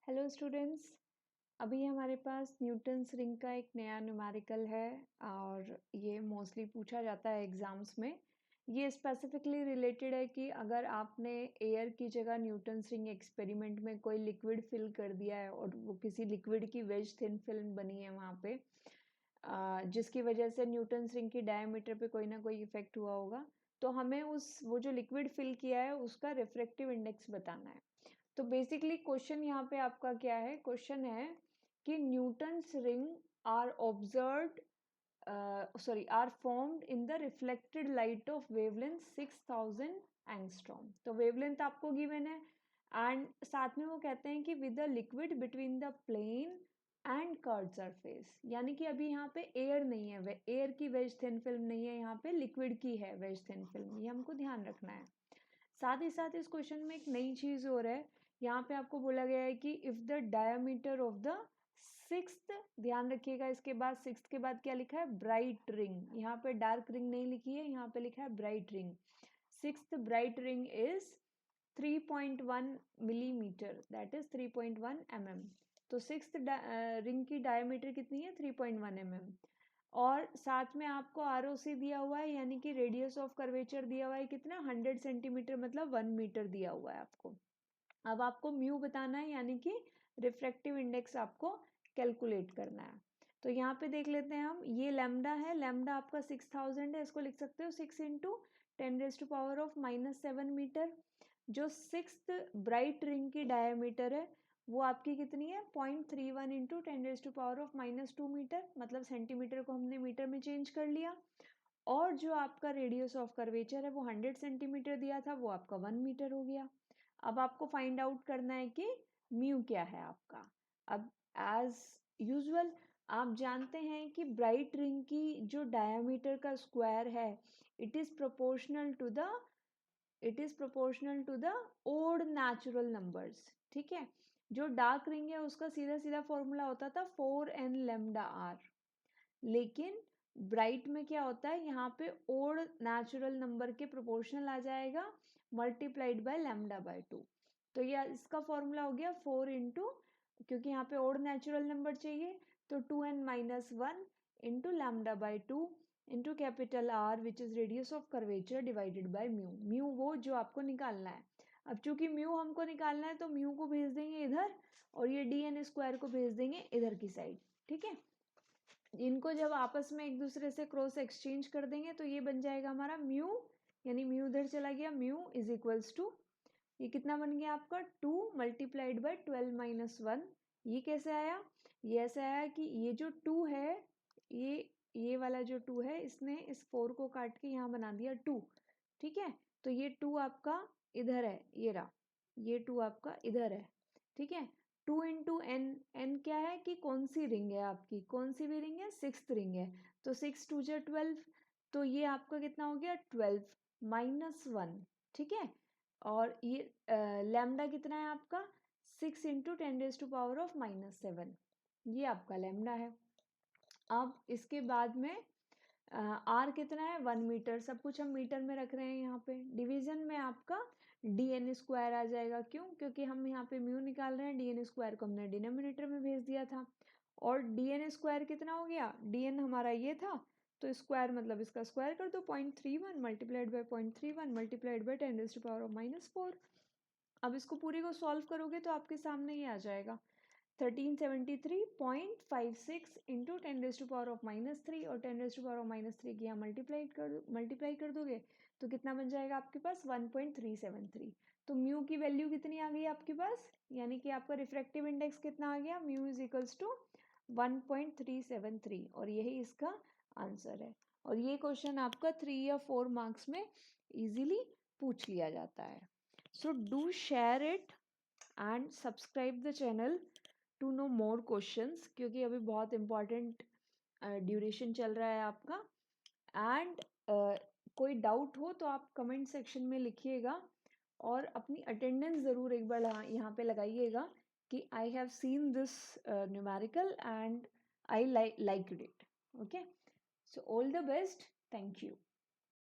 Hello students, अभी हमारे पास Newton's ring का एक नया न्यूमेरिकल है और ये मोस्टली पूछा जाता है एग्जाम्स में। ये स्पेसिफिकली रिलेटेड है कि अगर आपने एयर की जगह न्यूटन्स रिंग एक्सपेरिमेंट में कोई लिक्विड फिल कर दिया है और वो किसी लिक्विड की वेज थिन फिल्म बनी है वहाँ पे, जिसकी वजह से न्यूटन्स रिंग की डायमीटर पे कोई ना कोई इफेक्ट हुआ होगा, तो हमें वो जो लिक्विड फिल किया है उसका रिफ्रैक्टिव इंडेक्स बताना है। तो बेसिकली क्वेश्चन यहाँ पे आपका क्या है, क्वेश्चन है कि Newton's ring are observed are formed in the reflected light of wavelength 6000 angstrom. तो वेवलेंथ आपको गिवन है एंड साथ में वो कहते हैं कि with the liquid between the plane and curved surface, यानी कि अभी यहाँ पे एयर नहीं है, एयर की वेज थिन फिल्म नहीं है, यहाँ पे लिक्विड की है वेज थिन फिल्म, ये हमको ध्यान रखना है। साथ ही साथ इस क्वेश्चन में एक नई चीज और है, यहाँ पे आपको बोला गया है कि if the diameter of the sixth, ध्यान रखिएगा इसके बाद सिक्स्थ के बाद क्या लिखा है, ब्राइट रिंग, यहाँ पे डार्क रिंग नहीं लिखी है, यहाँ पे लिखा है bright ring. Sixth bright ring is 3.1 millimetre, that is 3.1 mm। तो सिक्स्थ रिंग की डायमीटर कितनी है, 3.1 mm। और साथ में आपको ROC दिया हुआ है, यानी कि रेडियस ऑफ कर्वेचर दिया हुआ है कितना, 100 सेंटीमीटर, मतलब 1 मीटर दिया हुआ है आपको। अब आपको म्यू बताना है, यानी कि रिफ्रैक्टिव इंडेक्स आपको कैलकुलेट करना है। तो यहाँ पे देख लेते हैं हम, ये लैम्डा है, लैम्डा आपका 6000 है, इसको लिख सकते हो 6 इंटू 10⁻⁻7 मीटर। जो सिक्स्थ ब्राइट रिंग की डायमीटर है वो आपकी कितनी है, 0.31 इंटू 10⁻⁻2 मीटर, मतलब सेंटीमीटर को हमने मीटर में चेंज कर लिया। और जो आपका रेडियस ऑफ कर्वेचर है वो 100 सेंटीमीटर दिया था, वो आपका 1 मीटर हो गया। अब आपको फाइंड आउट करना है कि म्यू क्या है आपका। अब एज यूजुअल आप जानते हैं कि ब्राइट रिंग की जो डायमीटर का स्क्वायर है, it is proportional to the odd natural numbers. ठीक है, जो डार्क रिंग है उसका सीधा सीधा फॉर्मूला होता था 4n लैम्डा आर, लेकिन ब्राइट में क्या होता है, यहाँ पे ओड नेचुरल नंबर के प्रोपोर्शनल आ जाएगा मल्टीप्लाइड बाय लैम्डा बाय 2। तो ये इसका फॉर्मूला हो गया 4 इंटू, क्योंकि यहाँ पे ओड नेचुरल नंबर चाहिए, तो 2n-1 into lambda by 2 into capital R which is radius of curvature divided by mu. Mu वो जो आपको निकालना है। अब चूंकि म्यू हमको निकालना है तो म्यू को भेज देंगे इधर और ये dn स्क्वायर को भेज देंगे इधर की साइड। ठीक है, इनको जब आपस में एक दूसरे से क्रॉस एक्सचेंज कर देंगे तो ये बन जाएगा हमारा म्यू, यानी म्यू इधर चला गया, म्यू इज इक्वल्स टू, ये कितना बन गया आपका 2 मल्टीप्लाइड बाय 12-1। ये कैसे आया, ये ऐसे आया कि ये जो 2 है, ये वाला जो 2 है, इसने इस 4 को काट के यहाँ बना दिया 2। ठीक है, तो ये 2 आपका इधर है, ये रहा, ये 2 आपका इधर है। ठीक है, 2 इंटू एन, एन क्या है कि कौन सी रिंग है आपकी, कौन सी भी रिंग है, सिक्स्थ रिंग है, तो 6 2 जा 12, तो ये आपका कितना हो गया 12-1। ठीक है, और ये लैम्डा कितना है आपका 6 इंटू 10⁻⁻7, ये आपका लैम्डा है। अब इसके बाद में आर कितना है 1 मीटर, सब कुछ हम मीटर में रख रहे हैं। यहाँ पे डिवीजन में आपका dn स्क्वायर आ जाएगा, क्यों, क्योंकि हम यहाँ पे म्यू निकाल रहे हैं, dn स्क्वायर को हमने डिनोमिनेटर में भेज दिया था। और dn स्क्वायर कितना हो गया, dn हमारा ये था, तो स्क्वायर मतलब इसका स्क्वायर कर दो, 0.31 मल्टीप्लाइड बाय 0.31 मल्टीप्लाइड बाय 10⁻⁻4। अब इसको पूरी को सॉल्व करोगे तो आपके सामने ये आ जाएगा 1373.56 इंटू 10⁻⁻3, और 10⁻⁻3 की यहाँ मल्टीप्लाई कर दोगे तो कितना बन जाएगा आपके पास 1.373। तो म्यू की वैल्यू कितनी आ गई आपके पास, यानी कि आपका रिफ्रैक्टिव इंडेक्स कितना आ गया, म्यू इज इक्वल्स टू 1.373, और यही इसका आंसर है। और ये क्वेश्चन आपका 3 या 4 मार्क्स में इजीली पूछ लिया जाता है। So do share it and subscribe the channel to know more questions, क्योंकि अभी बहुत important ड्यूरेशन चल रहा है आपका। एंड कोई डाउट हो तो आप कमेंट सेक्शन में लिखिएगा, और अपनी अटेंडेंस ज़रूर एक बार यहाँ पे लगाइएगा कि I have seen this numerical and I liked it. Okay, so all the best, thank you.